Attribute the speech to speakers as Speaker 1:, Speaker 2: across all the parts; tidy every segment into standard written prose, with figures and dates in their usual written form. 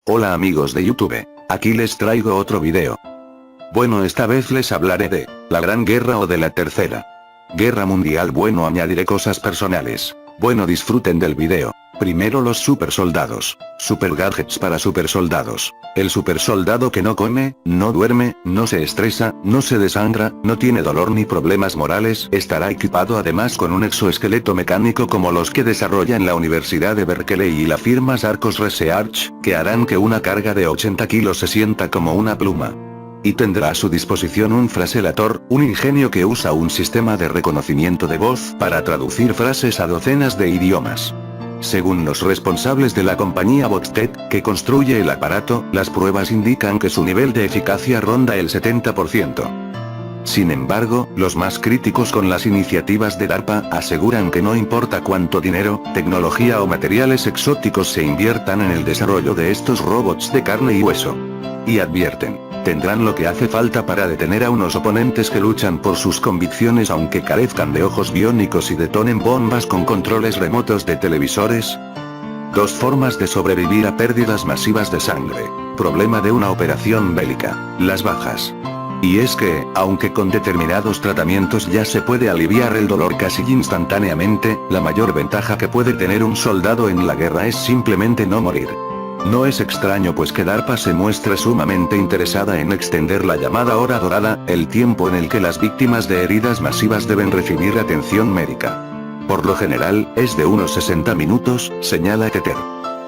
Speaker 1: Hola amigos de YouTube, aquí les traigo otro video. Bueno, esta vez les hablaré de la Gran Guerra o de la Tercera Guerra Mundial. Bueno, añadiré cosas personales. Bueno, disfruten del video. Primero, los super soldados. Super gadgets para super soldados. El super soldado que no come, no duerme, no se estresa, no se desangra, no tiene dolor ni problemas morales, estará equipado además con un exoesqueleto mecánico como los que desarrolla en la Universidad de Berkeley y la firma Sarcos Research, que harán que una carga de 80 kilos se sienta como una pluma. Y tendrá a su disposición un fraselator, un ingenio que usa un sistema de reconocimiento de voz para traducir frases a docenas de idiomas. Según los responsables de la compañía Botstek, que construye el aparato, las pruebas indican que su nivel de eficacia ronda el 70%. Sin embargo, los más críticos con las iniciativas de DARPA aseguran que no importa cuánto dinero, tecnología o materiales exóticos se inviertan en el desarrollo de estos robots de carne y hueso. Y advierten, tendrán lo que hace falta para detener a unos oponentes que luchan por sus convicciones aunque carezcan de ojos biónicos y detonen bombas con controles remotos de televisores. Dos formas de sobrevivir a pérdidas masivas de sangre. Problema de una operación bélica: las bajas. Y es que, aunque con determinados tratamientos ya se puede aliviar el dolor casi instantáneamente, la mayor ventaja que puede tener un soldado en la guerra es simplemente no morir. No es extraño pues que DARPA se muestre sumamente interesada en extender la llamada hora dorada, el tiempo en el que las víctimas de heridas masivas deben recibir atención médica. Por lo general, es de unos 60 minutos, señala Tether.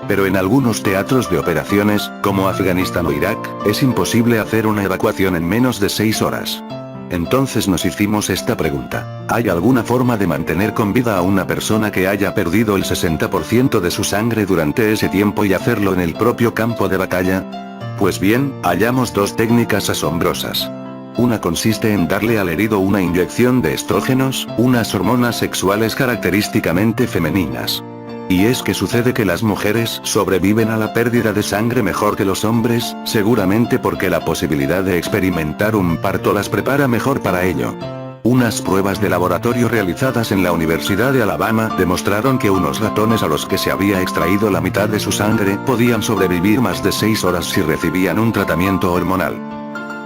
Speaker 1: Pero en algunos teatros de operaciones, como Afganistán o Irak, es imposible hacer una evacuación en menos de 6 horas. Entonces nos hicimos esta pregunta: ¿hay alguna forma de mantener con vida a una persona que haya perdido el 60% de su sangre durante ese tiempo y hacerlo en el propio campo de batalla? Pues bien, hallamos dos técnicas asombrosas. Una consiste en darle al herido una inyección de estrógenos, unas hormonas sexuales característicamente femeninas. Y es que sucede que las mujeres sobreviven a la pérdida de sangre mejor que los hombres, seguramente porque la posibilidad de experimentar un parto las prepara mejor para ello. Unas pruebas de laboratorio realizadas en la Universidad de Alabama demostraron que unos ratones a los que se había extraído la mitad de su sangre podían sobrevivir más de 6 horas si recibían un tratamiento hormonal.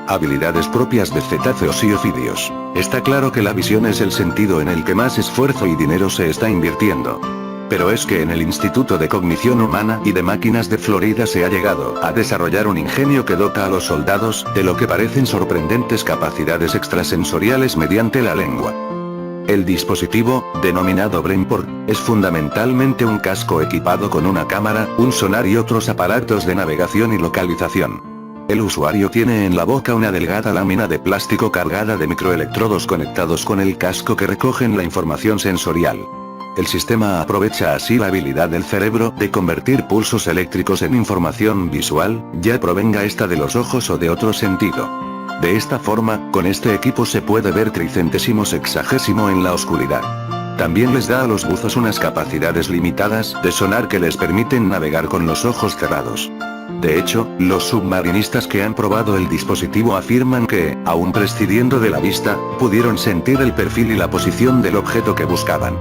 Speaker 1: Habilidades propias de cetáceos y ofidios. Está claro que la visión es el sentido en el que más esfuerzo y dinero se está invirtiendo. Pero es que en el Instituto de Cognición Humana y de Máquinas de Florida se ha llegado a desarrollar un ingenio que dota a los soldados de lo que parecen sorprendentes capacidades extrasensoriales mediante la lengua. El dispositivo, denominado BrainPort, es fundamentalmente un casco equipado con una cámara, un sonar y otros aparatos de navegación y localización. El usuario tiene en la boca una delgada lámina de plástico cargada de microelectrodos conectados con el casco que recogen la información sensorial. El sistema aprovecha así la habilidad del cerebro de convertir pulsos eléctricos en información visual, ya provenga esta de los ojos o de otro sentido. De esta forma, con este equipo se puede ver tricentésimo sexagésimo en la oscuridad. También les da a los buzos unas capacidades limitadas de sonar que les permiten navegar con los ojos cerrados. De hecho, los submarinistas que han probado el dispositivo afirman que, aun prescindiendo de la vista, pudieron sentir el perfil y la posición del objeto que buscaban.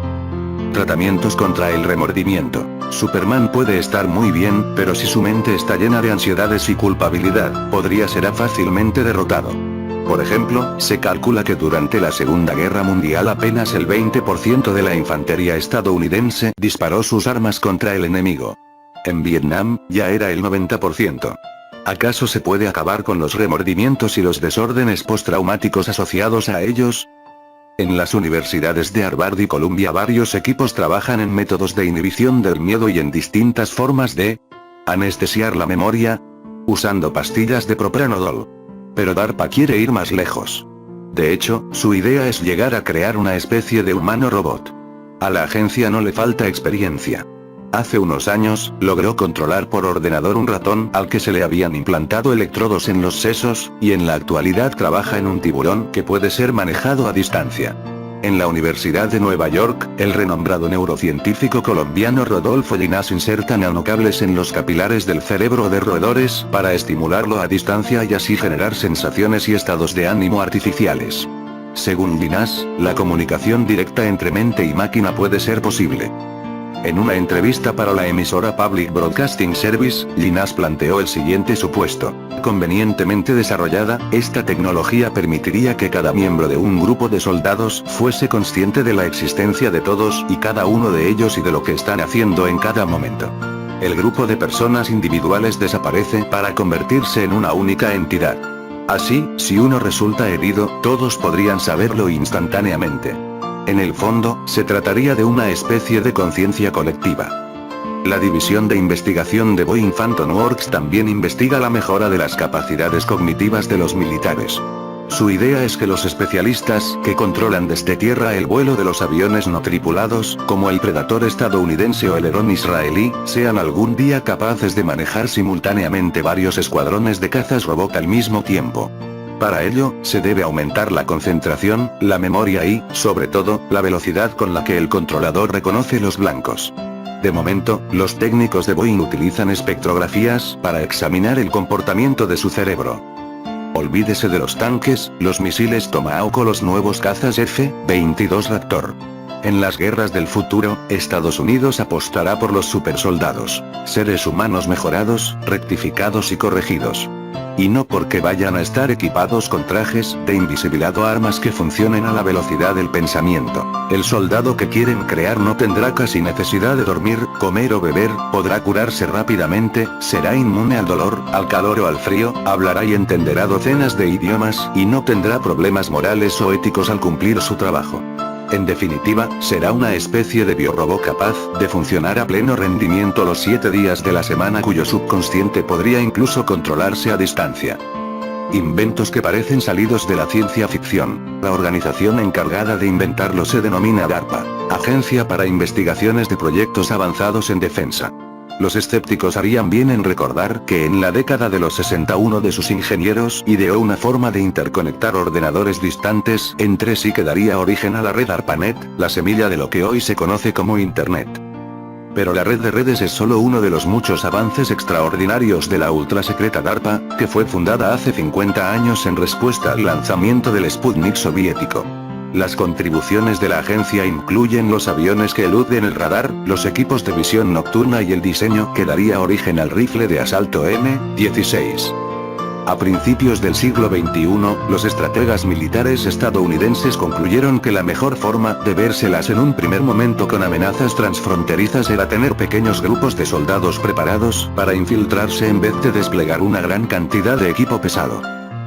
Speaker 1: Tratamientos contra el remordimiento. Superman puede estar muy bien, pero si su mente está llena de ansiedades y culpabilidad, podría ser fácilmente derrotado. Por ejemplo, se calcula que durante la Segunda Guerra Mundial apenas el 20% de la infantería estadounidense disparó sus armas contra el enemigo. En Vietnam, ya era el 90%. ¿Acaso se puede acabar con los remordimientos y los desórdenes postraumáticos asociados a ellos? En las universidades de Harvard y Columbia varios equipos trabajan en métodos de inhibición del miedo y en distintas formas de anestesiar la memoria, usando pastillas de propranolol. Pero DARPA quiere ir más lejos. De hecho, su idea es llegar a crear una especie de humano robot. A la agencia no le falta experiencia. Hace unos años, logró controlar por ordenador un ratón al que se le habían implantado electrodos en los sesos, y en la actualidad trabaja en un tiburón que puede ser manejado a distancia. En la Universidad de Nueva York, el renombrado neurocientífico colombiano Rodolfo Ginás inserta nanocables en los capilares del cerebro de roedores para estimularlo a distancia y así generar sensaciones y estados de ánimo artificiales. Según Ginás, la comunicación directa entre mente y máquina puede ser posible. En una entrevista para la emisora Public Broadcasting Service, Linas planteó el siguiente supuesto. Convenientemente desarrollada, esta tecnología permitiría que cada miembro de un grupo de soldados fuese consciente de la existencia de todos y cada uno de ellos y de lo que están haciendo en cada momento. El grupo de personas individuales desaparece para convertirse en una única entidad. Así, si uno resulta herido, todos podrían saberlo instantáneamente. En el fondo, se trataría de una especie de conciencia colectiva. La división de investigación de Boeing Phantom Works también investiga la mejora de las capacidades cognitivas de los militares. Su idea es que los especialistas, que controlan desde tierra el vuelo de los aviones no tripulados, como el Predator estadounidense o el Heron israelí, sean algún día capaces de manejar simultáneamente varios escuadrones de cazas robot al mismo tiempo. Para ello, se debe aumentar la concentración, la memoria y, sobre todo, la velocidad con la que el controlador reconoce los blancos. De momento, los técnicos de Boeing utilizan espectrografías para examinar el comportamiento de su cerebro. Olvídese de los tanques, los misiles Tomahawk o los nuevos cazas F-22 Raptor. En las guerras del futuro, Estados Unidos apostará por los supersoldados, seres humanos mejorados, rectificados y corregidos. Y no porque vayan a estar equipados con trajes de invisibilidad o armas que funcionen a la velocidad del pensamiento. El soldado que quieren crear no tendrá casi necesidad de dormir, comer o beber, podrá curarse rápidamente, será inmune al dolor, al calor o al frío, hablará y entenderá docenas de idiomas, y no tendrá problemas morales o éticos al cumplir su trabajo. En definitiva, será una especie de biorrobot capaz de funcionar a pleno rendimiento los 7 días de la semana, cuyo subconsciente podría incluso controlarse a distancia. Inventos que parecen salidos de la ciencia ficción. La organización encargada de inventarlo se denomina DARPA, Agencia para Investigaciones de Proyectos Avanzados en Defensa. Los escépticos harían bien en recordar que en la década de los 60 uno de sus ingenieros ideó una forma de interconectar ordenadores distantes entre sí que daría origen a la red ARPANET, la semilla de lo que hoy se conoce como Internet. Pero la red de redes es solo uno de los muchos avances extraordinarios de la ultrasecreta DARPA, que fue fundada hace 50 años en respuesta al lanzamiento del Sputnik soviético. Las contribuciones de la agencia incluyen los aviones que eluden el radar, los equipos de visión nocturna y el diseño que daría origen al rifle de asalto M16. A principios del siglo XXI, los estrategas militares estadounidenses concluyeron que la mejor forma de vérselas en un primer momento con amenazas transfronterizas era tener pequeños grupos de soldados preparados para infiltrarse en vez de desplegar una gran cantidad de equipo pesado.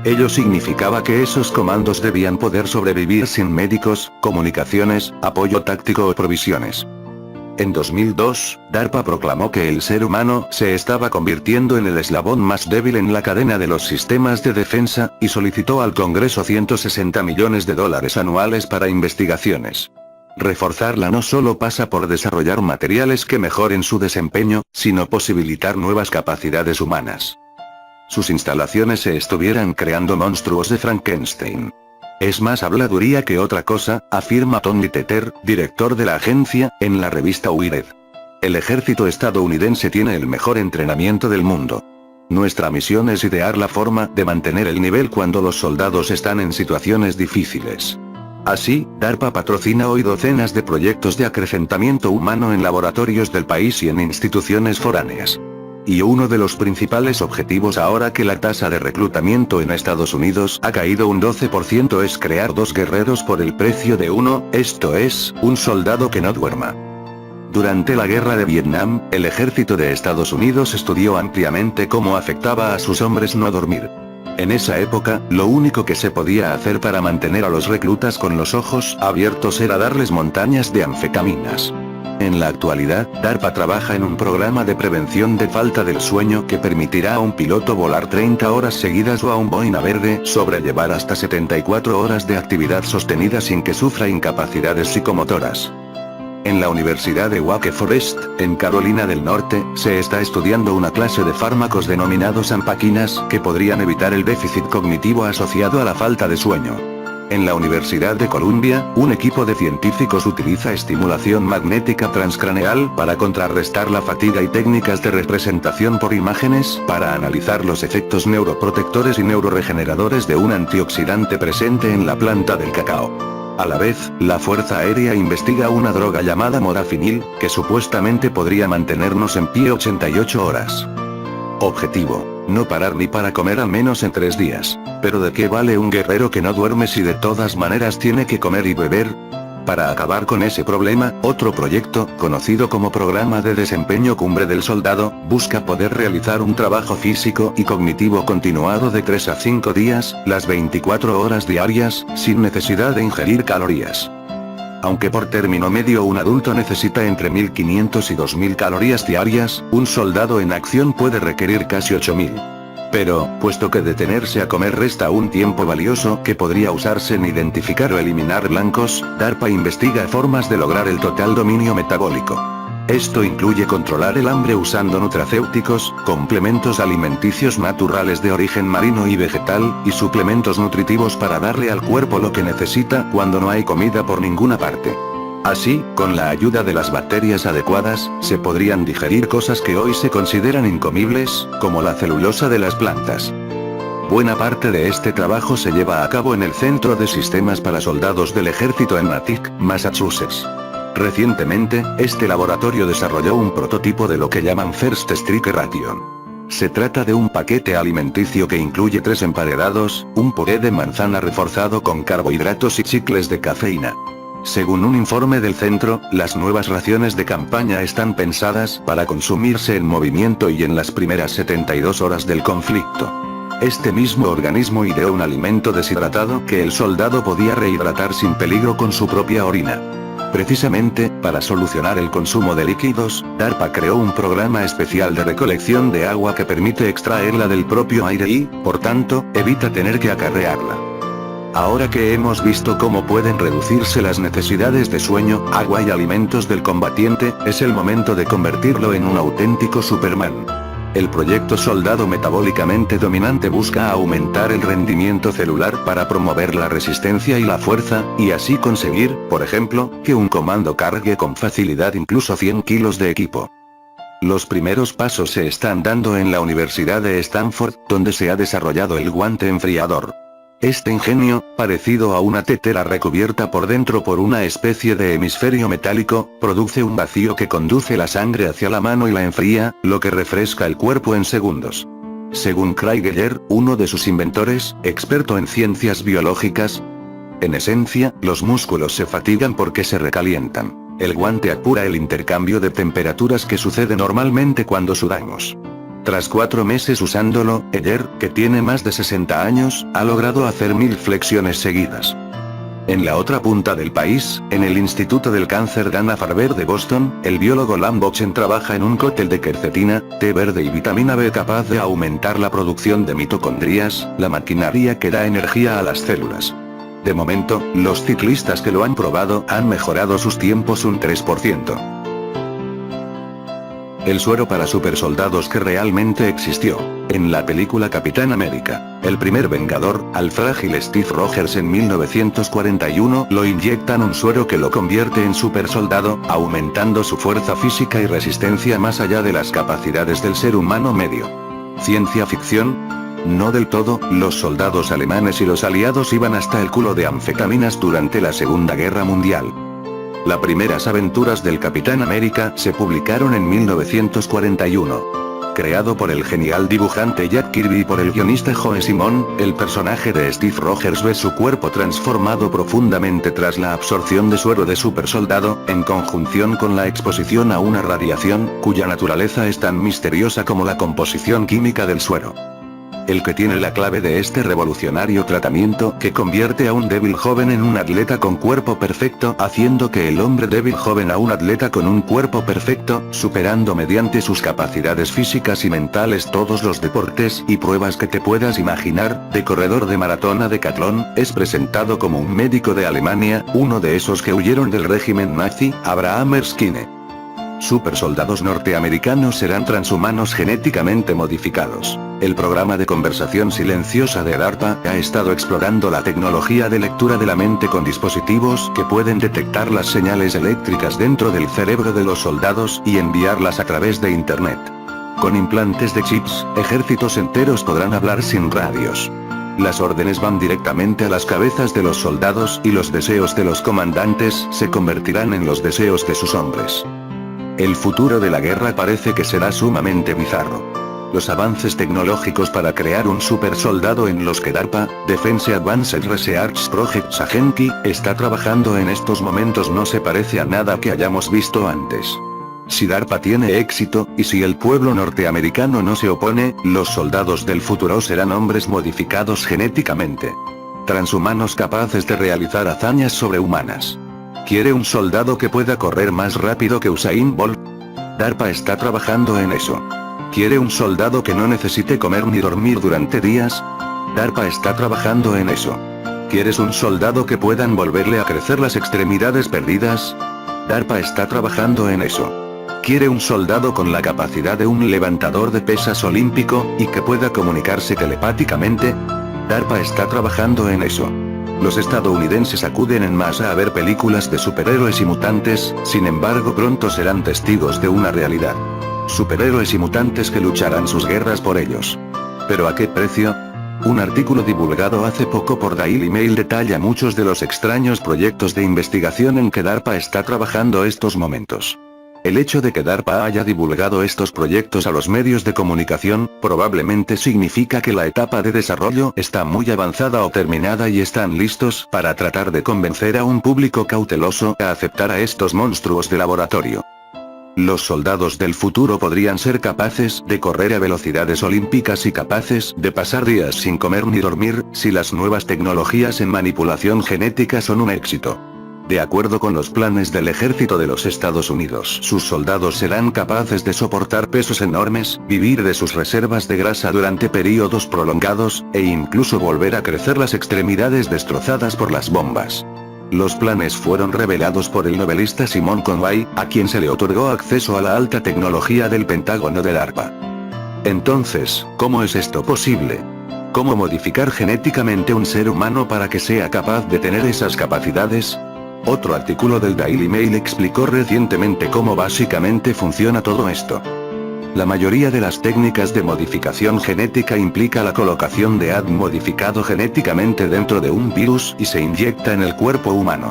Speaker 1: Ello significaba que esos comandos debían poder sobrevivir sin médicos, comunicaciones, apoyo táctico o provisiones. En 2002, DARPA proclamó que el ser humano se estaba convirtiendo en el eslabón más débil en la cadena de los sistemas de defensa, y solicitó al Congreso $160 millones anuales para investigaciones. Reforzarla no solo pasa por desarrollar materiales que mejoren su desempeño, sino posibilitar nuevas capacidades humanas. Sus instalaciones se estuvieran creando monstruos de Frankenstein. Es más habladuría que otra cosa, afirma Tony Teter, director de la agencia, en la revista Wired. El ejército estadounidense tiene el mejor entrenamiento del mundo. Nuestra misión es idear la forma de mantener el nivel cuando los soldados están en situaciones difíciles. Así, DARPA patrocina hoy docenas de proyectos de acrecentamiento humano en laboratorios del país y en instituciones foráneas. Y uno de los principales objetivos ahora que la tasa de reclutamiento en Estados Unidos ha caído un 12% es crear 2 guerreros por el precio de uno, esto es, un soldado que no duerma. Durante la guerra de Vietnam, el ejército de Estados Unidos estudió ampliamente cómo afectaba a sus hombres no dormir. En esa época, lo único que se podía hacer para mantener a los reclutas con los ojos abiertos era darles montañas de anfetaminas. En la actualidad, DARPA trabaja en un programa de prevención de falta del sueño que permitirá a un piloto volar 30 horas seguidas o a un Boeing Verde sobrellevar hasta 74 horas de actividad sostenida sin que sufra incapacidades psicomotoras. En la Universidad de Wake Forest, en Carolina del Norte, se está estudiando una clase de fármacos denominados ampaquinas que podrían evitar el déficit cognitivo asociado a la falta de sueño. En la Universidad de Columbia, un equipo de científicos utiliza estimulación magnética transcraneal para contrarrestar la fatiga y técnicas de representación por imágenes para analizar los efectos neuroprotectores y neuroregeneradores de un antioxidante presente en la planta del cacao. A la vez, la Fuerza Aérea investiga una droga llamada modafinil, que supuestamente podría mantenernos en pie 88 horas. Objetivo: no parar ni para comer al menos en 3 días. Pero ¿de qué vale un guerrero que no duerme si de todas maneras tiene que comer y beber? Para acabar con ese problema, otro proyecto, conocido como Programa de Desempeño Cumbre del Soldado, busca poder realizar un trabajo físico y cognitivo continuado de 3 a 5 días, las 24 horas diarias, sin necesidad de ingerir calorías. Aunque por término medio un adulto necesita entre 1500 y 2000 calorías diarias, un soldado en acción puede requerir casi 8000. Pero, puesto que detenerse a comer resta un tiempo valioso que podría usarse en identificar o eliminar blancos, DARPA investiga formas de lograr el total dominio metabólico. Esto incluye controlar el hambre usando nutracéuticos, complementos alimenticios naturales de origen marino y vegetal, y suplementos nutritivos para darle al cuerpo lo que necesita cuando no hay comida por ninguna parte. Así, con la ayuda de las bacterias adecuadas, se podrían digerir cosas que hoy se consideran incomibles, como la celulosa de las plantas. Buena parte de este trabajo se lleva a cabo en el Centro de Sistemas para Soldados del Ejército en Natick, Massachusetts. Recientemente, este laboratorio desarrolló un prototipo de lo que llaman First Strike Ration. Se trata de un paquete alimenticio que incluye 3 emparedados, un puré de manzana reforzado con carbohidratos y chicles de cafeína. Según un informe del centro, las nuevas raciones de campaña están pensadas para consumirse en movimiento y en las primeras 72 horas del conflicto. Este mismo organismo ideó un alimento deshidratado que el soldado podía rehidratar sin peligro con su propia orina. Precisamente, para solucionar el consumo de líquidos, DARPA creó un programa especial de recolección de agua que permite extraerla del propio aire y, por tanto, evita tener que acarrearla. Ahora que hemos visto cómo pueden reducirse las necesidades de sueño, agua y alimentos del combatiente, es el momento de convertirlo en un auténtico Superman. El proyecto Soldado Metabólicamente Dominante busca aumentar el rendimiento celular para promover la resistencia y la fuerza, y así conseguir, por ejemplo, que un comando cargue con facilidad incluso 100 kilos de equipo. Los primeros pasos se están dando en la Universidad de Stanford, donde se ha desarrollado el guante enfriador. Este ingenio, parecido a una tetera recubierta por dentro por una especie de hemisferio metálico, produce un vacío que conduce la sangre hacia la mano y la enfría, lo que refresca el cuerpo en segundos. Según Craig Geller, uno de sus inventores, experto en ciencias biológicas, en esencia, los músculos se fatigan porque se recalientan. El guante apura el intercambio de temperaturas que sucede normalmente cuando sudamos. Tras 4 meses usándolo, Geller, que tiene más de 60 años, ha logrado hacer 1000 flexiones seguidas. En la otra punta del país, en el Instituto del Cáncer Dana-Farber de Boston, el biólogo Lam Bochen trabaja en un cóctel de quercetina, té verde y vitamina B capaz de aumentar la producción de mitocondrias, la maquinaria que da energía a las células. De momento, los ciclistas que lo han probado han mejorado sus tiempos un 3%. El suero para supersoldados que realmente existió. En la película Capitán América, el primer Vengador, al frágil Steve Rogers en 1941, lo inyectan un suero que lo convierte en supersoldado, aumentando su fuerza física y resistencia más allá de las capacidades del ser humano medio. ¿Ciencia ficción? No del todo, los soldados alemanes y los aliados iban hasta el culo de anfetaminas durante la Segunda Guerra Mundial. Las primeras aventuras del Capitán América se publicaron en 1941. Creado por el genial dibujante Jack Kirby y por el guionista Joe Simon, el personaje de Steve Rogers ve su cuerpo transformado profundamente tras la absorción de suero de supersoldado, en conjunción con la exposición a una radiación, cuya naturaleza es tan misteriosa como la composición química del suero. El que tiene la clave de este revolucionario tratamiento que convierte a un débil joven en un atleta con cuerpo perfecto, haciendo que el hombre débil joven a un atleta con un cuerpo perfecto, superando mediante sus capacidades físicas y mentales todos los deportes y pruebas que te puedas imaginar, de corredor de maratón a decatlón, es presentado como un médico de Alemania, uno de esos que huyeron del régimen nazi, Abraham Erskine. Supersoldados norteamericanos serán transhumanos genéticamente modificados. El programa de conversación silenciosa de DARPA ha estado explorando la tecnología de lectura de la mente con dispositivos que pueden detectar las señales eléctricas dentro del cerebro de los soldados y enviarlas a través de Internet. Con implantes de chips, ejércitos enteros podrán hablar sin radios. Las órdenes van directamente a las cabezas de los soldados y los deseos de los comandantes se convertirán en los deseos de sus hombres. El futuro de la guerra parece que será sumamente bizarro. Los avances tecnológicos para crear un super soldado en los que DARPA, Defense Advanced Research Projects Agency, está trabajando en estos momentos no se parece a nada que hayamos visto antes. Si DARPA tiene éxito, y si el pueblo norteamericano no se opone, los soldados del futuro serán hombres modificados genéticamente. Transhumanos capaces de realizar hazañas sobrehumanas. ¿Quiere un soldado que pueda correr más rápido que Usain Bolt? DARPA está trabajando en eso. ¿Quiere un soldado que no necesite comer ni dormir durante días? DARPA está trabajando en eso. ¿Quieres un soldado que puedan volverle a crecer las extremidades perdidas? DARPA está trabajando en eso. ¿Quiere un soldado con la capacidad de un levantador de pesas olímpico, y que pueda comunicarse telepáticamente? DARPA está trabajando en eso. Los estadounidenses acuden en masa a ver películas de superhéroes y mutantes, sin embargo pronto serán testigos de una realidad. Superhéroes y mutantes que lucharán sus guerras por ellos. ¿Pero a qué precio? Un artículo divulgado hace poco por Daily Mail detalla muchos de los extraños proyectos de investigación en que DARPA está trabajando estos momentos. El hecho de que DARPA haya divulgado estos proyectos a los medios de comunicación, probablemente significa que la etapa de desarrollo está muy avanzada o terminada y están listos para tratar de convencer a un público cauteloso a aceptar a estos monstruos de laboratorio. Los soldados del futuro podrían ser capaces de correr a velocidades olímpicas y capaces de pasar días sin comer ni dormir, si las nuevas tecnologías en manipulación genética son un éxito. De acuerdo con los planes del ejército de los Estados Unidos, sus soldados serán capaces de soportar pesos enormes, vivir de sus reservas de grasa durante períodos prolongados, e incluso volver a crecer las extremidades destrozadas por las bombas. Los planes fueron revelados por el novelista Simon Conway, a quien se le otorgó acceso a la alta tecnología del Pentágono de DARPA. Entonces, ¿cómo es esto posible? ¿Cómo modificar genéticamente un ser humano para que sea capaz de tener esas capacidades? Otro artículo del Daily Mail explicó recientemente cómo básicamente funciona todo esto. La mayoría de las técnicas de modificación genética implica la colocación de ADN modificado genéticamente dentro de un virus y se inyecta en el cuerpo humano.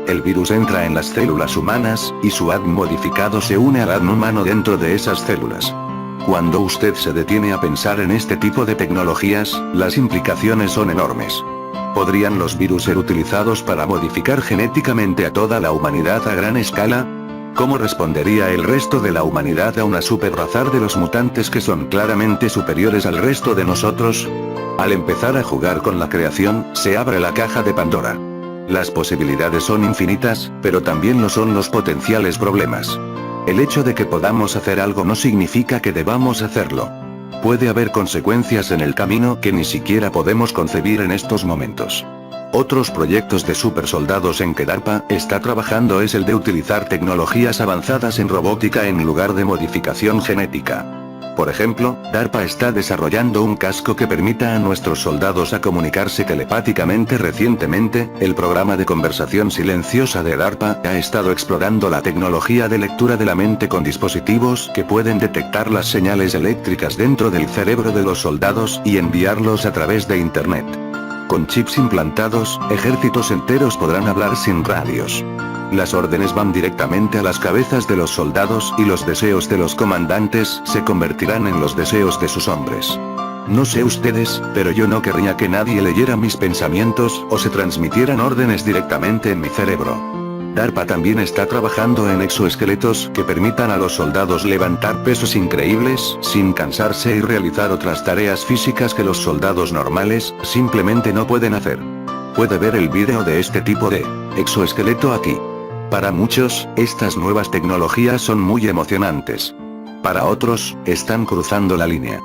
Speaker 1: El virus entra en las células humanas, y su ADN modificado se une al ADN humano dentro de esas células. Cuando usted se detiene a pensar en este tipo de tecnologías, las implicaciones son enormes. ¿Podrían los virus ser utilizados para modificar genéticamente a toda la humanidad a gran escala? ¿Cómo respondería el resto de la humanidad a una superraza de los mutantes que son claramente superiores al resto de nosotros? Al empezar a jugar con la creación, se abre la caja de Pandora. Las posibilidades son infinitas, pero también lo son los potenciales problemas. El hecho de que podamos hacer algo no significa que debamos hacerlo. Puede haber consecuencias en el camino que ni siquiera podemos concebir en estos momentos. Otros proyectos de supersoldados en que DARPA está trabajando es el de utilizar tecnologías avanzadas en robótica en lugar de modificación genética. Por ejemplo, DARPA está desarrollando un casco que permita a nuestros soldados a comunicarse telepáticamente. Recientemente, el programa de conversación silenciosa de DARPA ha estado explorando la tecnología de lectura de la mente con dispositivos que pueden detectar las señales eléctricas dentro del cerebro de los soldados y enviarlos a través de Internet. Con chips implantados, ejércitos enteros podrán hablar sin radios. Las órdenes van directamente a las cabezas de los soldados y los deseos de los comandantes se convertirán en los deseos de sus hombres. No sé ustedes, pero yo no querría que nadie leyera mis pensamientos o se transmitieran órdenes directamente en mi cerebro. DARPA también está trabajando en exoesqueletos que permitan a los soldados levantar pesos increíbles sin cansarse y realizar otras tareas físicas que los soldados normales simplemente no pueden hacer. Puede ver el vídeo de este tipo de exoesqueleto aquí. Para muchos, estas nuevas tecnologías son muy emocionantes. Para otros, están cruzando la línea.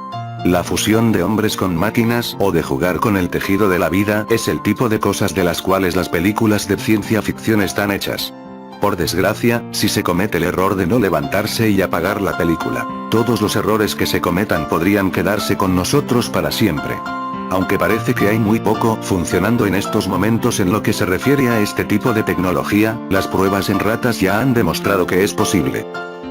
Speaker 1: La fusión de hombres con máquinas o de jugar con el tejido de la vida es el tipo de cosas de las cuales las películas de ciencia ficción están hechas. Por desgracia, si se comete el error de no levantarse y apagar la película, todos los errores que se cometan podrían quedarse con nosotros para siempre. Aunque parece que hay muy poco funcionando en estos momentos en lo que se refiere a este tipo de tecnología, las pruebas en ratas ya han demostrado que es posible.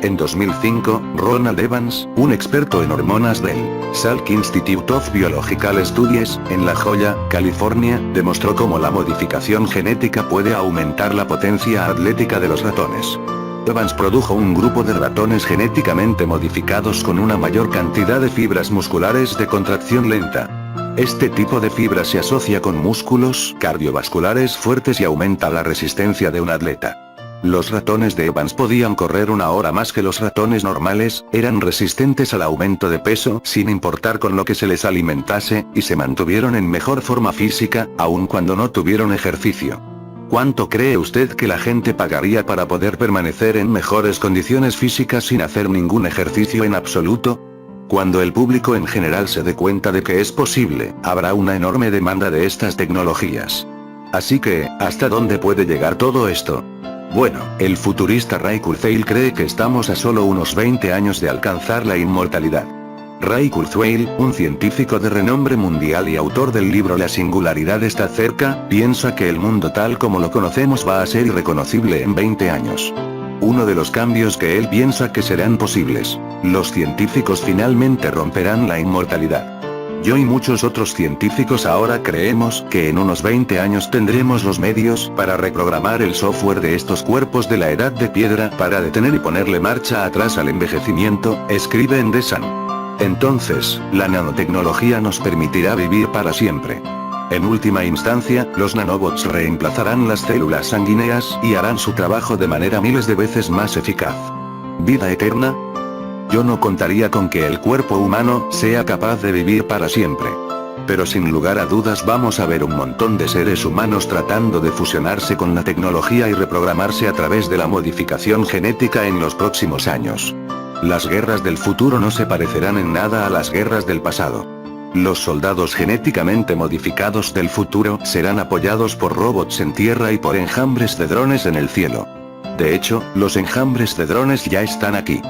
Speaker 1: En 2005, Ronald Evans, un experto en hormonas del Salk Institute of Biological Studies, en La Joya, California, demostró cómo la modificación genética puede aumentar la potencia atlética de los ratones. Evans produjo un grupo de ratones genéticamente modificados con una mayor cantidad de fibras musculares de contracción lenta. Este tipo de fibra se asocia con músculos cardiovasculares fuertes y aumenta la resistencia de un atleta. Los ratones de Evans podían correr 1 hora más que los ratones normales, eran resistentes al aumento de peso sin importar con lo que se les alimentase, y se mantuvieron en mejor forma física, aun cuando no tuvieron ejercicio. ¿Cuánto cree usted que la gente pagaría para poder permanecer en mejores condiciones físicas sin hacer ningún ejercicio en absoluto? Cuando el público en general se dé cuenta de que es posible, habrá una enorme demanda de estas tecnologías. Así que, ¿hasta dónde puede llegar todo esto? Bueno, el futurista Ray Kurzweil cree que estamos a solo unos 20 años de alcanzar la inmortalidad. Ray Kurzweil, un científico de renombre mundial y autor del libro La singularidad está cerca, piensa que el mundo tal como lo conocemos va a ser irreconocible en 20 años. Uno de los cambios que él piensa que serán posibles. Los científicos finalmente romperán la inmortalidad. Yo y muchos otros científicos ahora creemos que en unos 20 años tendremos los medios para reprogramar el software de estos cuerpos de la edad de piedra para detener y ponerle marcha atrás al envejecimiento, escribe en The Sun. Entonces, la nanotecnología nos permitirá vivir para siempre. En última instancia, los nanobots reemplazarán las células sanguíneas y harán su trabajo de manera miles de veces más eficaz. ¿Vida eterna? Yo no contaría con que el cuerpo humano sea capaz de vivir para siempre. Pero sin lugar a dudas vamos a ver un montón de seres humanos tratando de fusionarse con la tecnología y reprogramarse a través de la modificación genética en los próximos años. Las guerras del futuro no se parecerán en nada a las guerras del pasado. Los soldados genéticamente modificados del futuro serán apoyados por robots en tierra y por enjambres de drones en el cielo. De hecho, los enjambres de drones ya están aquí.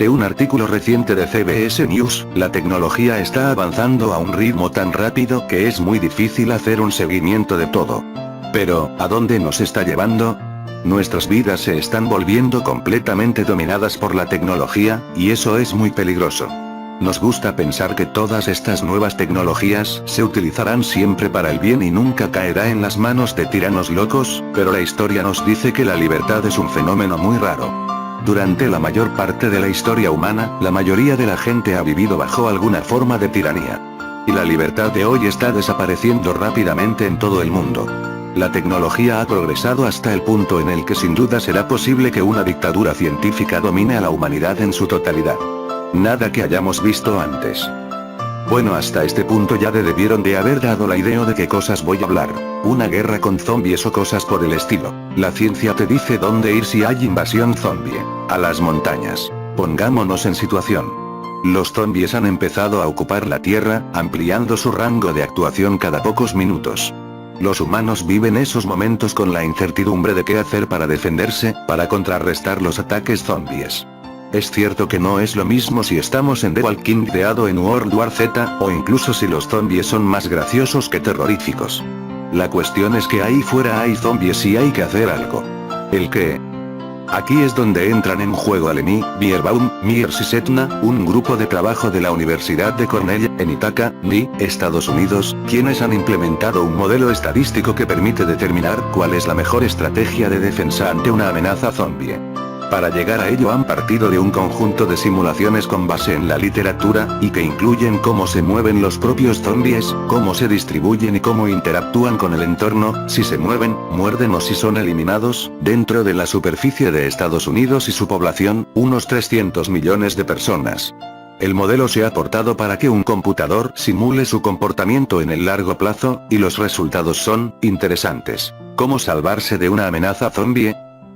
Speaker 1: Un artículo reciente de CBS News, la tecnología está avanzando a un ritmo tan rápido que es muy difícil hacer un seguimiento de todo. Pero, ¿a dónde nos está llevando? Nuestras vidas se están volviendo completamente dominadas por la tecnología, y eso es muy peligroso. Nos gusta pensar que todas estas nuevas tecnologías se utilizarán siempre para el bien y nunca caerá en las manos de tiranos locos, pero la historia nos dice que la libertad es un fenómeno muy raro. Durante la mayor parte de la historia humana, la mayoría de la gente ha vivido bajo alguna forma de tiranía. Y la libertad de hoy está desapareciendo rápidamente en todo el mundo. La tecnología ha progresado hasta el punto en el que sin duda será posible que una dictadura científica domine a la humanidad en su totalidad. Nada que hayamos visto antes. Bueno, hasta este punto ya debieron de haber dado la idea de qué cosas voy a hablar. Una guerra con zombies o cosas por el estilo. La ciencia te dice dónde ir si hay invasión zombie. A las montañas. Pongámonos en situación. Los zombies han empezado a ocupar la Tierra, ampliando su rango de actuación cada pocos minutos. Los humanos viven esos momentos con la incertidumbre de qué hacer para defenderse, para contrarrestar los ataques zombies. Es cierto que no es lo mismo si estamos en The Walking Dead o en World War Z, o incluso si los zombies son más graciosos que terroríficos. La cuestión es que ahí fuera hay zombies y hay que hacer algo. ¿El qué? Aquí es donde entran en juego Aleni, Bierbaum, Mears y Setna, un grupo de trabajo de la Universidad de Cornell, en Ithaca, Estados Unidos, quienes han implementado un modelo estadístico que permite determinar cuál es la mejor estrategia de defensa ante una amenaza zombie. Para llegar a ello han partido de un conjunto de simulaciones con base en la literatura, y que incluyen cómo se mueven los propios zombies, cómo se distribuyen y cómo interactúan con el entorno, si se mueven, muerden o si son eliminados, dentro de la superficie de Estados Unidos y su población, unos 300 millones de personas. El modelo se ha portado para que un computador simule su comportamiento en el largo plazo, y los resultados son interesantes. ¿Cómo salvarse de una amenaza zombie?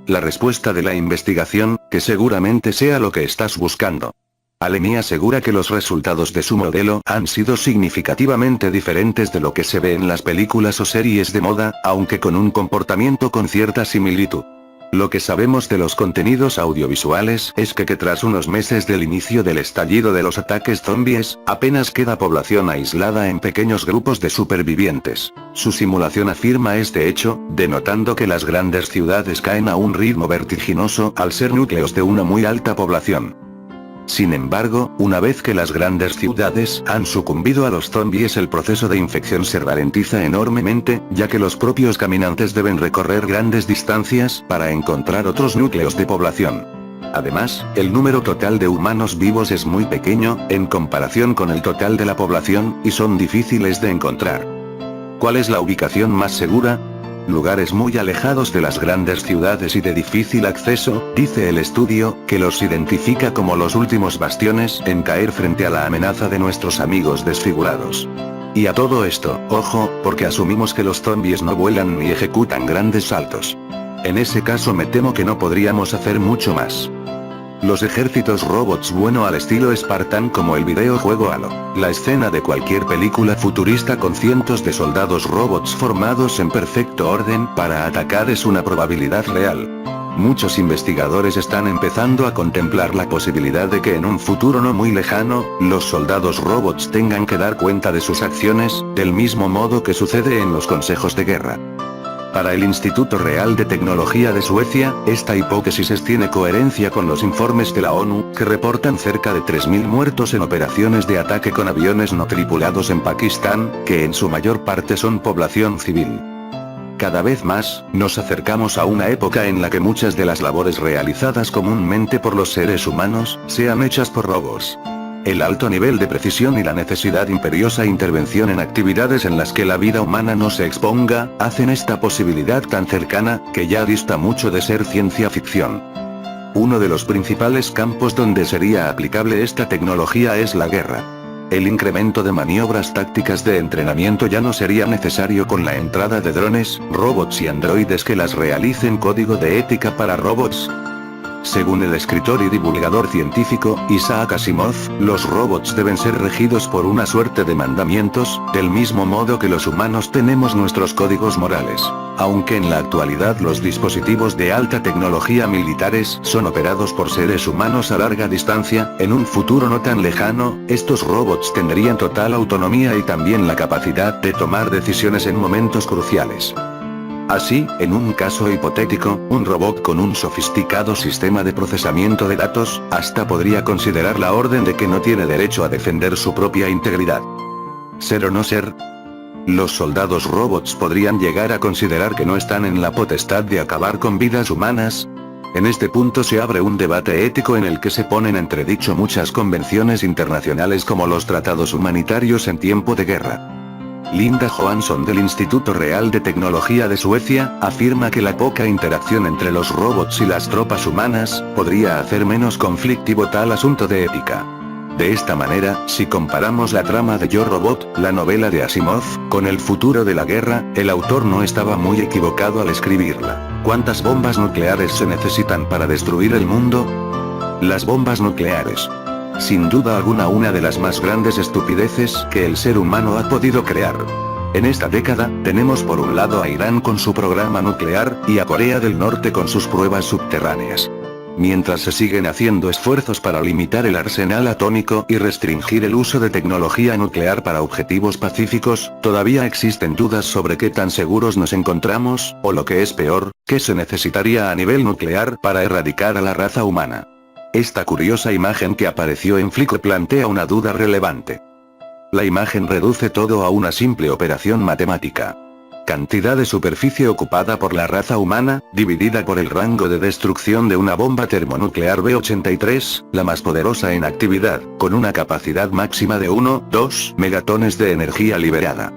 Speaker 1: La respuesta de la investigación, que seguramente sea lo que estás buscando. Aleni asegura que los resultados de su modelo han sido significativamente diferentes de lo que se ve en las películas o series de moda, aunque con un comportamiento con cierta similitud. Lo que sabemos de los contenidos audiovisuales es que tras unos meses del inicio del estallido de los ataques zombies, apenas queda población aislada en pequeños grupos de supervivientes. Su simulación afirma este hecho, denotando que las grandes ciudades caen a un ritmo vertiginoso al ser núcleos de una muy alta población. Sin embargo, una vez que las grandes ciudades han sucumbido a los zombies, el proceso de infección se ralentiza enormemente, ya que los propios caminantes deben recorrer grandes distancias para encontrar otros núcleos de población. Además, el número total de humanos vivos es muy pequeño, en comparación con el total de la población, y son difíciles de encontrar. ¿Cuál es la ubicación más segura? Lugares muy alejados de las grandes ciudades y de difícil acceso, dice el estudio, que los identifica como los últimos bastiones en caer frente a la amenaza de nuestros amigos desfigurados. Y a todo esto, ojo, porque asumimos que los zombies no vuelan ni ejecutan grandes saltos. En ese caso me temo que no podríamos hacer mucho más. Los ejércitos robots bueno al estilo Spartan como el videojuego Halo. La escena de cualquier película futurista con cientos de soldados robots formados en perfecto orden para atacar es una probabilidad real. Muchos investigadores están empezando a contemplar la posibilidad de que en un futuro no muy lejano, los soldados robots tengan que dar cuenta de sus acciones, del mismo modo que sucede en los consejos de guerra. Para el Instituto Real de Tecnología de Suecia, esta hipótesis tiene coherencia con los informes de la ONU, que reportan cerca de 3.000 muertos en operaciones de ataque con aviones no tripulados en Pakistán, que en su mayor parte son población civil. Cada vez más, nos acercamos a una época en la que muchas de las labores realizadas comúnmente por los seres humanos, sean hechas por robots. El alto nivel de precisión y la necesidad imperiosa intervención en actividades en las que la vida humana no se exponga, hacen esta posibilidad tan cercana, que ya dista mucho de ser ciencia ficción. Uno de los principales campos donde sería aplicable esta tecnología es la guerra. El incremento de maniobras tácticas de entrenamiento ya no sería necesario con la entrada de drones, robots y androides que las realicen. Código de ética para robots. Según el escritor y divulgador científico, Isaac Asimov, los robots deben ser regidos por una suerte de mandamientos, del mismo modo que los humanos tenemos nuestros códigos morales. Aunque en la actualidad los dispositivos de alta tecnología militares son operados por seres humanos a larga distancia, en un futuro no tan lejano, estos robots tendrían total autonomía y también la capacidad de tomar decisiones en momentos cruciales. Así, en un caso hipotético, un robot con un sofisticado sistema de procesamiento de datos, hasta podría considerar la orden de que no tiene derecho a defender su propia integridad. ¿Ser o no ser? Los soldados robots podrían llegar a considerar que no están en la potestad de acabar con vidas humanas. En este punto se abre un debate ético en el que se ponen en entredicho muchas convenciones internacionales como los tratados humanitarios en tiempo de guerra. Linda Johansson del Instituto Real de Tecnología de Suecia, afirma que la poca interacción entre los robots y las tropas humanas, podría hacer menos conflictivo tal asunto de ética. De esta manera, si comparamos la trama de Yo Robot, la novela de Asimov, con el futuro de la guerra, el autor no estaba muy equivocado al escribirla. ¿Cuántas bombas nucleares se necesitan para destruir el mundo? Las bombas nucleares. Sin duda alguna una de las más grandes estupideces que el ser humano ha podido crear. En esta década, tenemos por un lado a Irán con su programa nuclear, y a Corea del Norte con sus pruebas subterráneas. Mientras se siguen haciendo esfuerzos para limitar el arsenal atómico y restringir el uso de tecnología nuclear para objetivos pacíficos, todavía existen dudas sobre qué tan seguros nos encontramos, o lo que es peor, qué se necesitaría a nivel nuclear para erradicar a la raza humana. Esta curiosa imagen que apareció en Flickr plantea una duda relevante. La imagen reduce todo a una simple operación matemática. Cantidad de superficie ocupada por la raza humana, dividida por el rango de destrucción de una bomba termonuclear B-83, la más poderosa en actividad, con una capacidad máxima de 1,2 megatones de energía liberada.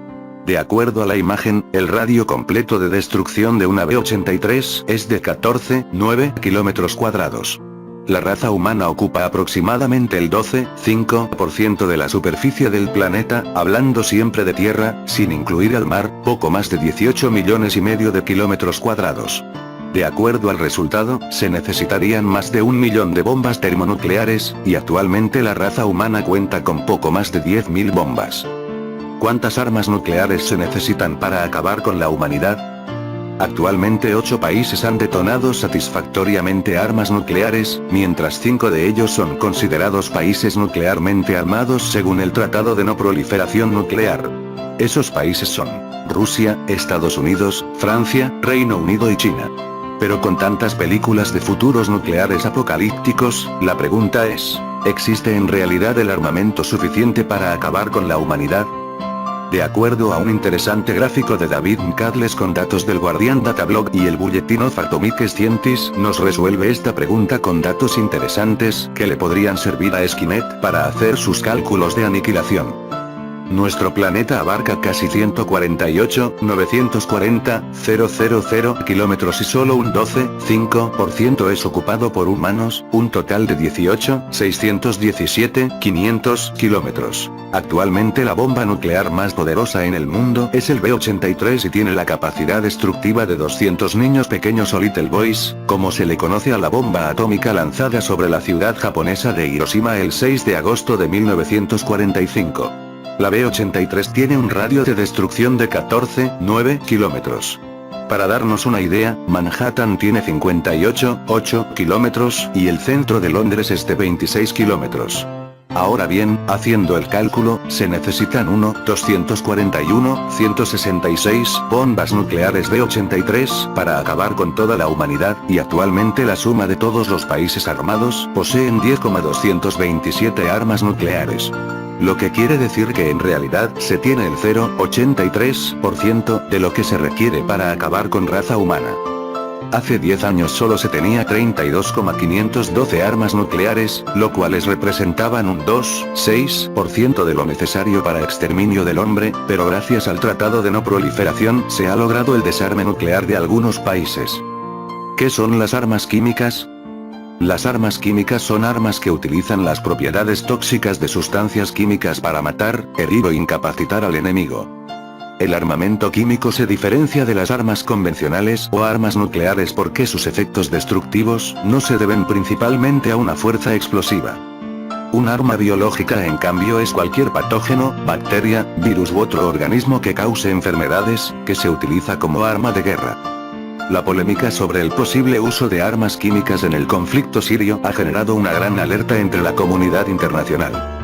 Speaker 1: De acuerdo a la imagen, el radio completo de destrucción de una B-83 es de 14,9 kilómetros cuadrados. La raza humana ocupa aproximadamente el 12,5% de la superficie del planeta, hablando siempre de tierra, sin incluir al mar, poco más de 18 millones y medio de kilómetros cuadrados. De acuerdo al resultado, se necesitarían más de 1 millón de bombas termonucleares, y actualmente la raza humana cuenta con poco más de 10.000 bombas. ¿Cuántas armas nucleares se necesitan para acabar con la humanidad? Actualmente 8 países han detonado satisfactoriamente armas nucleares, mientras 5 de ellos son considerados países nuclearmente armados según el Tratado de No Proliferación Nuclear. Esos países son Rusia, Estados Unidos, Francia, Reino Unido y China. Pero con tantas películas de futuros nucleares apocalípticos, la pregunta es, ¿existe en realidad el armamento suficiente para acabar con la humanidad? De acuerdo a un interesante gráfico de David Mcadles con datos del Guardian Datablog y el Bulletin of Atomic Scientists, nos resuelve esta pregunta con datos interesantes, que le podrían servir a Skynet para hacer sus cálculos de aniquilación. Nuestro planeta abarca casi 148.940.000 kilómetros y solo un 12,5% es ocupado por humanos, un total de 18.617.500 kilómetros. Actualmente la bomba nuclear más poderosa en el mundo es el B-83 y tiene la capacidad destructiva de 200 niños pequeños o Little Boys, como se le conoce a la bomba atómica lanzada sobre la ciudad japonesa de Hiroshima el 6 de agosto de 1945. La B-83 tiene un radio de destrucción de 14,9 kilómetros. Para darnos una idea, Manhattan tiene 58,8 kilómetros, y el centro de Londres es de 26 kilómetros. Ahora bien, haciendo el cálculo, se necesitan 1,241,166 bombas nucleares B-83 para acabar con toda la humanidad, y actualmente la suma de todos los países armados poseen 10,227 armas nucleares. Lo que quiere decir que en realidad se tiene el 0,83% de lo que se requiere para acabar con raza humana. Hace 10 años solo se tenía 32,512 armas nucleares, lo cuales representaban un 2,6% de lo necesario para exterminio del hombre, pero gracias al Tratado de No Proliferación se ha logrado el desarme nuclear de algunos países. ¿Qué son las armas químicas? Las armas químicas son armas que utilizan las propiedades tóxicas de sustancias químicas para matar, herir o incapacitar al enemigo. El armamento químico se diferencia de las armas convencionales o armas nucleares porque sus efectos destructivos no se deben principalmente a una fuerza explosiva. Un arma biológica en cambio es cualquier patógeno, bacteria, virus u otro organismo que cause enfermedades, que se utiliza como arma de guerra. La polémica sobre el posible uso de armas químicas en el conflicto sirio ha generado una gran alerta entre la comunidad internacional.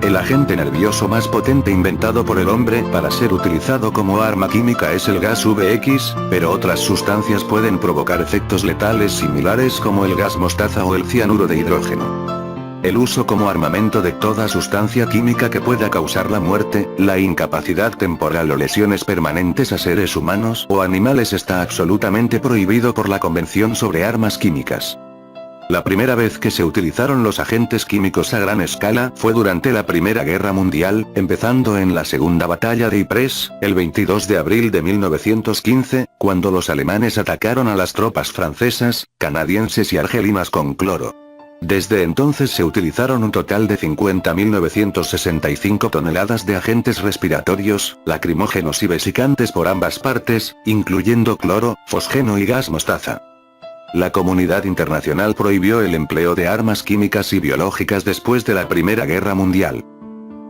Speaker 1: El agente nervioso más potente inventado por el hombre para ser utilizado como arma química es el gas VX, pero otras sustancias pueden provocar efectos letales similares como el gas mostaza o el cianuro de hidrógeno. El uso como armamento de toda sustancia química que pueda causar la muerte, la incapacidad temporal o lesiones permanentes a seres humanos o animales está absolutamente prohibido por la Convención sobre Armas Químicas. La primera vez que se utilizaron los agentes químicos a gran escala fue durante la Primera Guerra Mundial, empezando en la Segunda Batalla de Ypres, el 22 de abril de 1915, cuando los alemanes atacaron a las tropas francesas, canadienses y argelinas con cloro. Desde entonces se utilizaron un total de 50.965 toneladas de agentes respiratorios, lacrimógenos y vesicantes por ambas partes, incluyendo cloro, fosgeno y gas mostaza. La comunidad internacional prohibió el empleo de armas químicas y biológicas después de la Primera Guerra Mundial.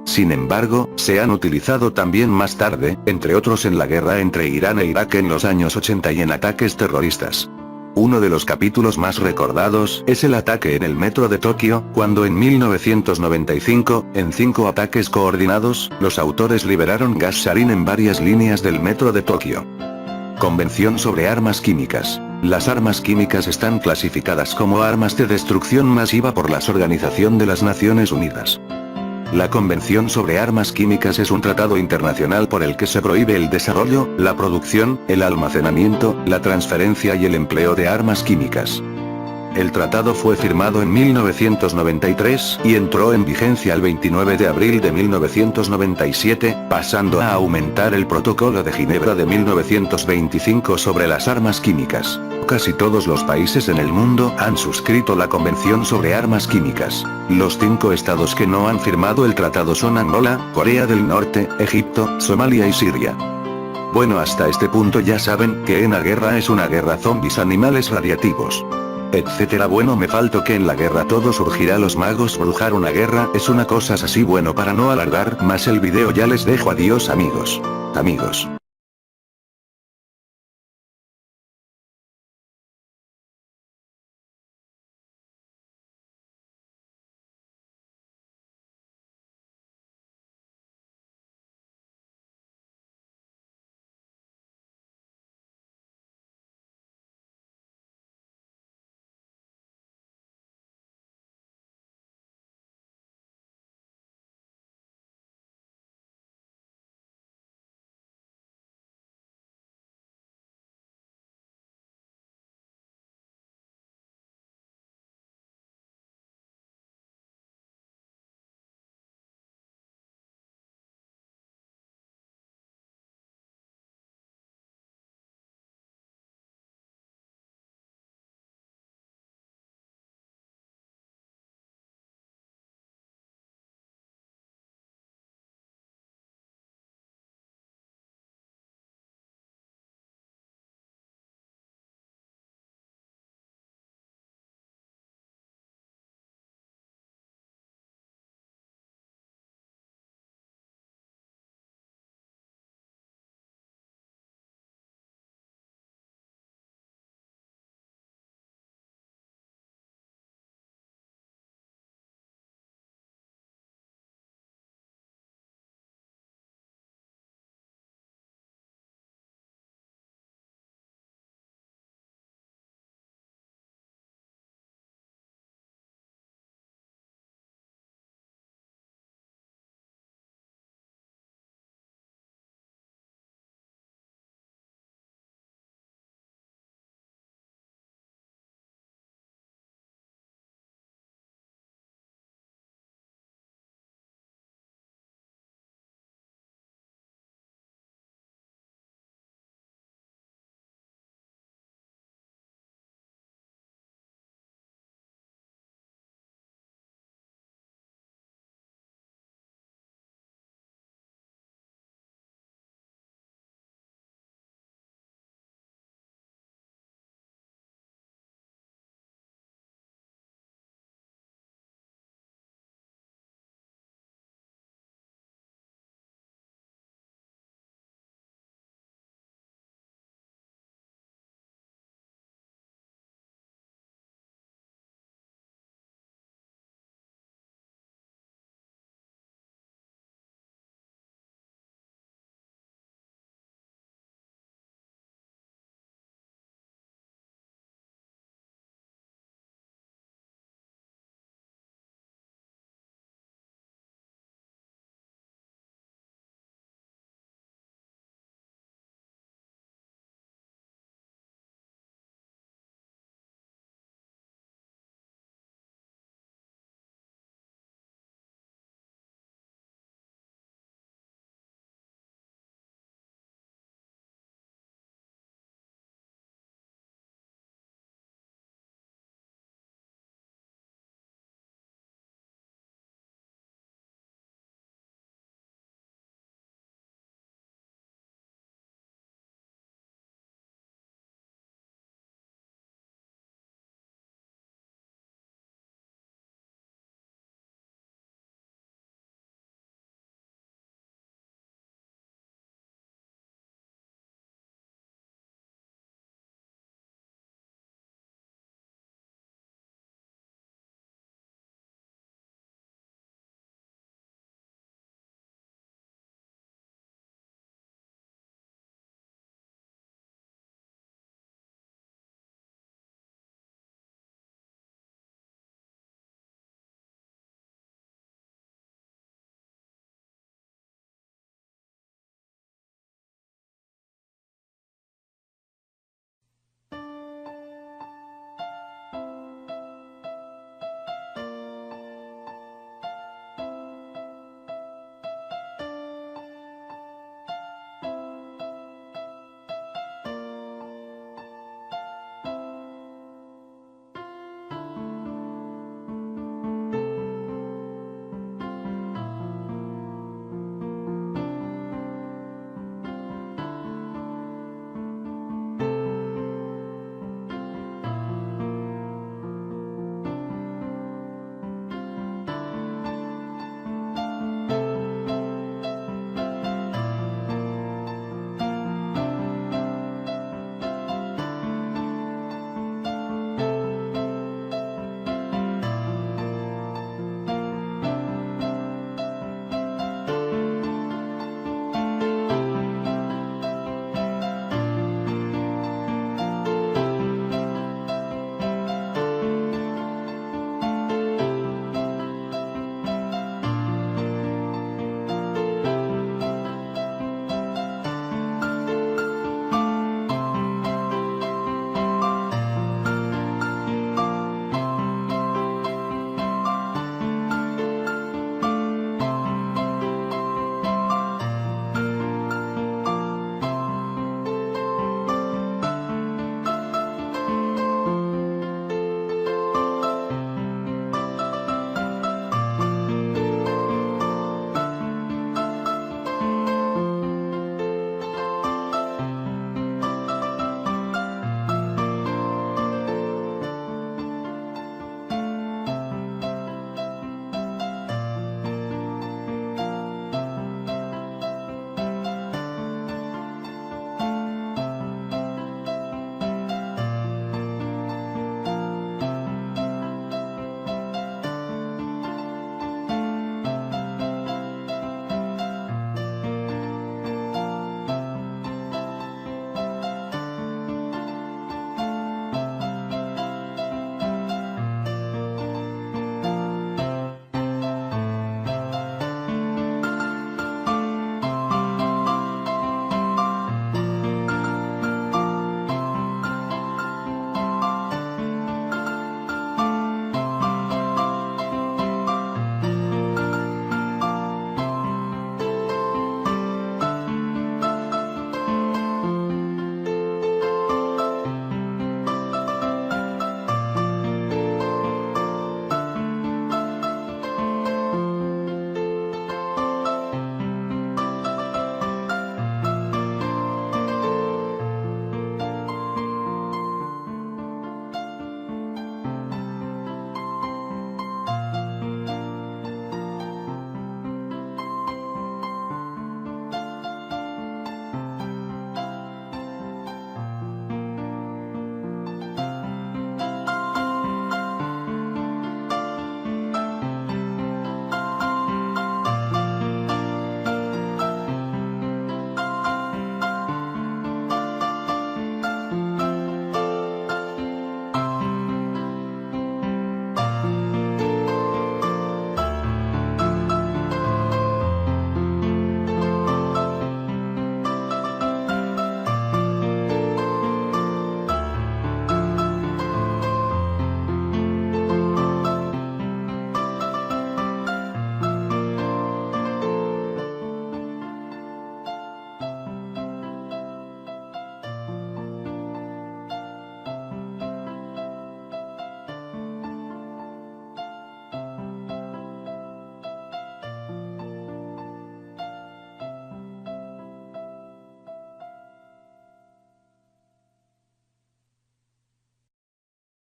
Speaker 1: Sin embargo, se han utilizado también más tarde, entre otros en la guerra entre Irán e Irak en los años 80 y en ataques terroristas. Uno de los capítulos más recordados es el ataque en el metro de Tokio, cuando en 1995, en 5 ataques coordinados, los autores liberaron gas sarín en varias líneas del metro de Tokio. Convención sobre armas químicas. Las armas químicas están clasificadas como armas de destrucción masiva por la Organización de las Naciones Unidas. La Convención sobre Armas Químicas es un tratado internacional por el que se prohíbe el desarrollo, la producción, el almacenamiento, la transferencia y el empleo de armas químicas. El tratado fue firmado en 1993 y entró en vigencia el 29 de abril de 1997, pasando a aumentar el Protocolo de Ginebra de 1925 sobre las armas químicas. Casi todos los países en el mundo han suscrito la Convención sobre Armas Químicas. Los 5 estados que no han firmado el tratado son Angola, Corea del Norte, Egipto, Somalia y Siria. Bueno, hasta este punto ya saben que una guerra es una guerra zombies, animales radiactivos, etcétera. Bueno, me faltó que en la guerra todo surgirá, los magos brujar una guerra es una cosa así. Bueno, para no alargar más el video ya les dejo, adiós amigos.